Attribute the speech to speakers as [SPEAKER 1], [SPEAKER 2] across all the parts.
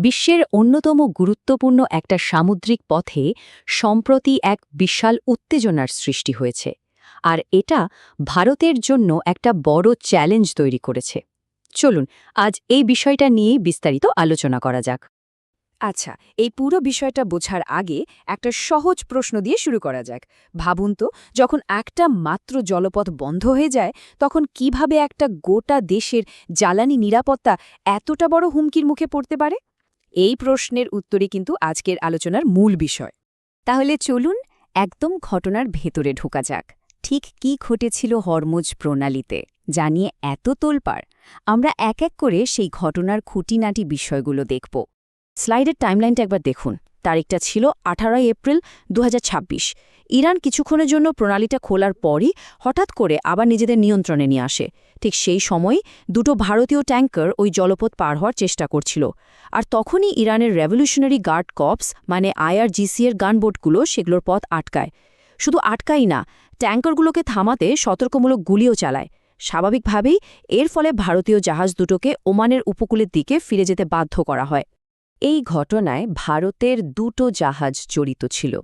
[SPEAKER 1] বিশ্বের অন্যতম গুরুত্বপূর্ণ একটা সামুদ্রিক পথে সম্প্রতি এক বিশাল উত্তেজনার সৃষ্টি হয়েছে আর এটা ভারতের জন্য একটা বড় চ্যালেঞ্জ তৈরি করেছে। চলুন আজ এই বিষয়টা নিয়ে বিস্তারিত আলোচনা করা যাক।
[SPEAKER 2] আচ্ছা, এই পুরো বিষয়টা বোঝার আগে একটা সহজ প্রশ্ন দিয়ে শুরু করা যাক। ভাবুন তো, যখন একটা মাত্র জলপথ বন্ধ হয়ে যায় তখন কিভাবে একটা গোটা দেশের জ্বালানি নিরাপত্তা এতটা বড় হুমকির মুখে পড়তে পারে? এই প্রশ্নের উত্তরই কিন্তু আজকের আলোচনার মূল বিষয়।
[SPEAKER 1] তাহলে চলুন একদম ঘটনার ভেতরে ঢোকা যাক। ঠিক কি ঘটেছিল হরমুজ প্রণালীতে জানিয়ে এত তোলপাড়, আমরা এক এক করে সেই ঘটনার খুঁটিনাটি বিষয়গুলো দেখব। স্লাইডের টাইমলাইনটা একবার দেখুন। তারিখটা ছিল 18 এপ্রিল 2026। ইরান কিছুক্ষণের জন্য প্রণালীটা খোলার পরই হঠাৎ করে আবার নিজেদের নিয়ন্ত্রণে নিয়ে আসে। ঠিক সেই সময়ই দুটো ভারতীয় ট্যাঙ্কার ওই জলপথ পার হওয়ার চেষ্টা করছিল। আর তখনই ইরানের রেভলিউশনারি গার্ড কর্পস মানে IRGC এর গানবোটগুলো সেগুলোর পথ আটকায়। শুধু আটকাই না, ট্যাঙ্কারগুলোকে থামাতে সতর্কমূলক গুলিও চালায়। স্বাভাবিকভাবেই এর ফলে ভারতীয় জাহাজ দুটোকে ওমানের উপকূলের দিকে ফিরে যেতে বাধ্য করা হয়। এই ঘটনায় ভারতের দুটো জাহাজ জড়িত ছিল।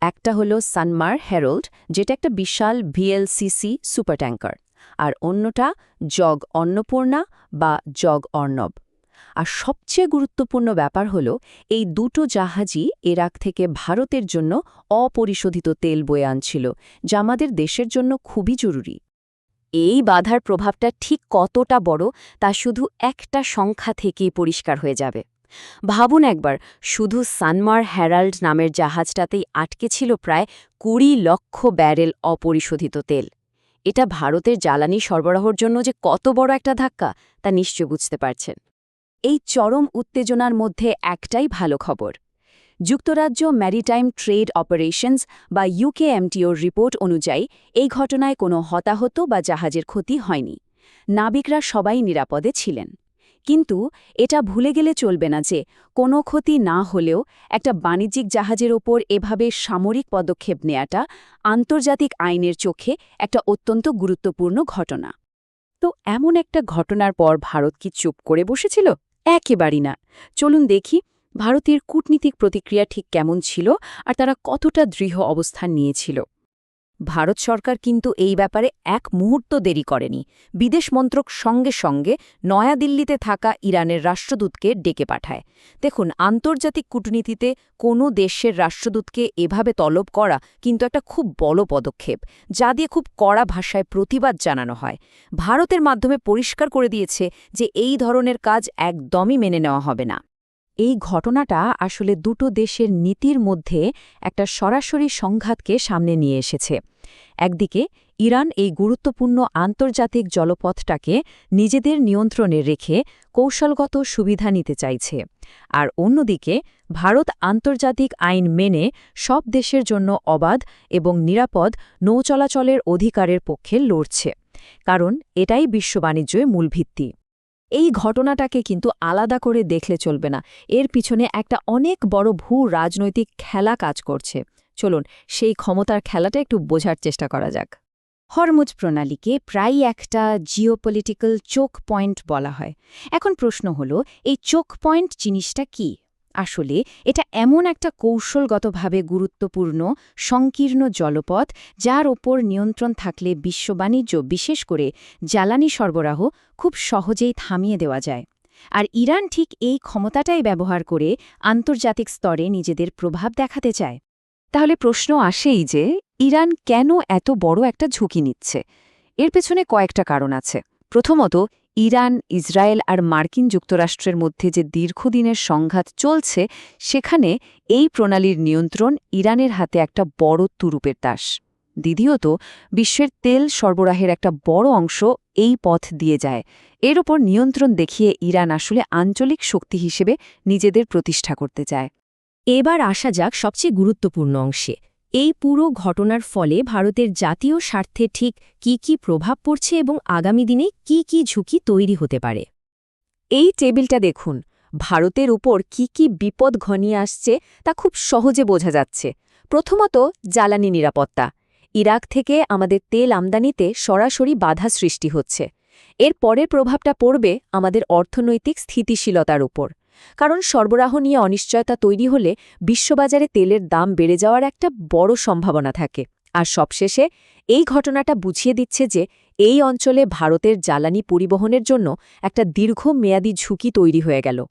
[SPEAKER 1] একটা হলো সানমার হেরাল্ড, যেটা একটা বিশাল VLCC সুপার ট্যাঙ্কার, আর অন্যটা জগ অন্নপূর্ণা বা জগ অর্ণব। আর সবচেয়ে গুরুত্বপূর্ণ ব্যাপার হলো এই দুটো জাহাজই ইরাক থেকে ভারতের জন্য অপরিশোধিত তেল বয়ে আনছিল, যা আমাদের দেশের জন্য খুবই জরুরি। এই বাধার প্রভাবটা ঠিক কতটা বড় তা শুধু একটা সংখ্যা থেকেই পরিষ্কার হয়ে যাবে। ভাবুন একবার, শুধু সানমার হেরাল্ড নামের জাহাজটাতেই আটকে ছিল প্রায় 20 লক্ষ ব্যারেল অপরিশোধিত তেল। এটা ভারতের জ্বালানি সরবরাহের জন্য যে কত বড় একটা ধাক্কা তা নিশ্চয় বুঝতে পারছেন। এই চরম উত্তেজনার মধ্যে একটাই ভালো খবর। যুক্তরাজ্য ম্যারিটাইম ট্রেড অপারেশনস বা UKMTOর রিপোর্ট অনুযায়ী এই ঘটনায় কোনো হতাহত বা জাহাজের ক্ষতি হয়নি। নাবিকরা সবাই নিরাপদে ছিলেন। কিন্তু এটা ভুলে গেলে চলবে না যে কোনো ক্ষতি না হলেও একটা বাণিজ্যিক জাহাজের ওপর এভাবে সামরিক পদক্ষেপ নেয়াটা আন্তর্জাতিক আইনের চোখে একটা অত্যন্ত গুরুত্বপূর্ণ ঘটনা। তো এমন একটা ঘটনার পর ভারত কি চুপ করে বসেছিল? একেবারেই না। চলুন দেখি ভারতের কূটনীতিক প্রতিক্রিয়া ঠিক কেমন ছিল আর তারা কতটা দৃঢ় অবস্থান নিয়েছিল। ভারত সরকার কিন্তু এই ব্যাপারে এক মুহূর্ত দেরি করেনি। বিদেশ মন্ত্রক সঙ্গে সঙ্গে নয়াদিল্লিতে থাকা ইরানের রাষ্ট্রদূতকে ডেকে পাঠায়। দেখুন, আন্তর্জাতিক কূটনীতিতে কোনো দেশের রাষ্ট্রদূতকে এভাবে তলব করা কিন্তু একটা খুব বড় পদক্ষেপ, যা দিয়ে খুব কড়া ভাষায় প্রতিবাদ জানানো হয়। ভারতের মাধ্যমে পরিষ্কার করে দিয়েছে যে এই ধরনের কাজ একদমই মেনে নেওয়া হবে না। এই ঘটনাটা আসলে দুটো দেশের নীতির মধ্যে একটা সরাসরি সংঘাতকে সামনে নিয়ে এসেছে। একদিকে ইরান এই গুরুত্বপূর্ণ আন্তর্জাতিক জলপথটাকে নিজেদের নিয়ন্ত্রণে রেখে কৌশলগত সুবিধা নিতে চাইছে, আর অন্যদিকে ভারত আন্তর্জাতিক আইন মেনে সব দেশের জন্য অবাধ এবং নিরাপদ নৌ চলাচলের অধিকারের পক্ষে লড়ছে, কারণ এটাই বিশ্ব বাণিজ্যের মূল ভিত্তি। এই ঘটনাটাকে কিন্তু আলাদা করে দেখলে চলবে না, এর পিছনে একটা অনেক বড় রাজনৈতিক খেলা কাজ করছে। চলুন সেই ক্ষমতার খেলাটা একটু বোঝার চেষ্টা করা যাক। হরমুজ প্রণালীকে প্রায় একটা জিওপলিটিক্যাল চোক পয়েন্ট বলা হয়। এখন প্রশ্ন হলো, এই চোক পয়েন্ট জিনিসটা কি? আসলে এটা এমন একটা কৌশলগতভাবে গুরুত্বপূর্ণ সংকীর্ণ জলপথ যার ওপর নিয়ন্ত্রণ থাকলে বিশ্ব বাণিজ্য, বিশেষ করে জ্বালানি সরবরাহ, খুব সহজেই থামিয়ে দেওয়া যায়। আর ইরান ঠিক এই ক্ষমতাটাই ব্যবহার করে আন্তর্জাতিক স্তরে নিজেদের প্রভাব দেখাতে চায়। তাহলে প্রশ্ন আসেই যে ইরান কেন এত বড় একটা ঝুঁকি নিচ্ছে? এর পেছনে কয়েকটা কারণ আছে। প্রথমত, ইরান, ইসরায়েল আর মার্কিন যুক্তরাষ্ট্রের মধ্যে যে দীর্ঘদিনের সংঘাত চলছে, সেখানে এই প্রণালীর নিয়ন্ত্রণ ইরানের হাতে একটা বড় তুরুপের তাস। দ্বিতীয়ত, বিশ্বের তেল সরবরাহের একটা বড় অংশ এই পথ দিয়ে যায়। এর ওপর নিয়ন্ত্রণ দেখিয়ে ইরান আসলে আঞ্চলিক শক্তি হিসেবে নিজেদের প্রতিষ্ঠা করতে চায়। এবার আসা যাক সবচেয়ে গুরুত্বপূর্ণ অংশে। এই পুরো ঘটনার ফলে ভারতের জাতীয় স্বার্থে ঠিক কি কি প্রভাব পড়ছে এবং আগামী দিনে কি কি ঝুঁকি তৈরি হতে পারে। এই টেবিলটা দেখুন, ভারতের উপর কি কি বিপদ ঘনিয়ে আসছে তা খুব সহজে বোঝা যাচ্ছে। প্রথমত, জ্বালানি নিরাপত্তা। ইরাক থেকে আমাদের তেল আমদানিতে সরাসরি বাধা সৃষ্টি হচ্ছে। এর পরের প্রভাবটা পড়বে আমাদের অর্থনৈতিক স্থিতিশীলতার উপর।
[SPEAKER 2] কারণ সরবরাহ নিয়ে অনিশ্চয়তা তৈরি হলে বিশ্ববাজারে তেলের দাম বেড়ে যাওয়ার একটা বড় সম্ভাবনা থাকে। আর সবশেষে এই ঘটনাটা বুঝিয়ে দিচ্ছে যে এই অঞ্চলে ভারতের জ্বালানি পরিবহনের জন্য একটা দীর্ঘমেয়াদী ঝুঁকি তৈরি হয়ে গেল।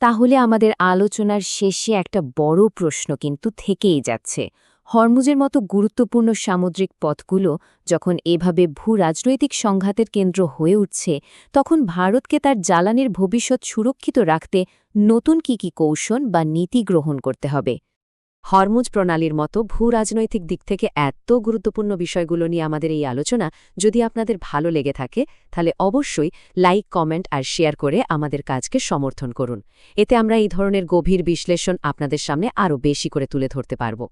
[SPEAKER 1] তাহলে আমাদের আলোচনার শেষে একটা বড় প্রশ্ন কিন্তু থেকেই যাচ্ছে। হরমুজের মতো গুরুত্বপূর্ণ সামুদ্রিক পথগুলো যখন এভাবে ভূ-রাজনৈতিক সংঘাতের কেন্দ্র হয়ে উঠছে, তখন ভারতকে তার জ্বালানির ভবিষ্যৎ সুরক্ষিত রাখতে নতুন কি কৌশল বা নীতি গ্রহণ করতে হবে? হরমুজ প্রণালীর মতো ভূ-রাজনৈতিক দিক থেকে এত গুরুত্বপূর্ণ বিষয়গুলো নিয়ে আমাদের এই আলোচনা যদি আপনাদের ভালো লেগে থাকে, তাহলে অবশ্যই লাইক, কমেন্ট আর শেয়ার করে আমাদের কাজকে সমর্থন করুন। এতে আমরা এই ধরনের গভীর বিশ্লেষণ আপনাদের সামনে আরও বেশি করে তুলে ধরতে পারব।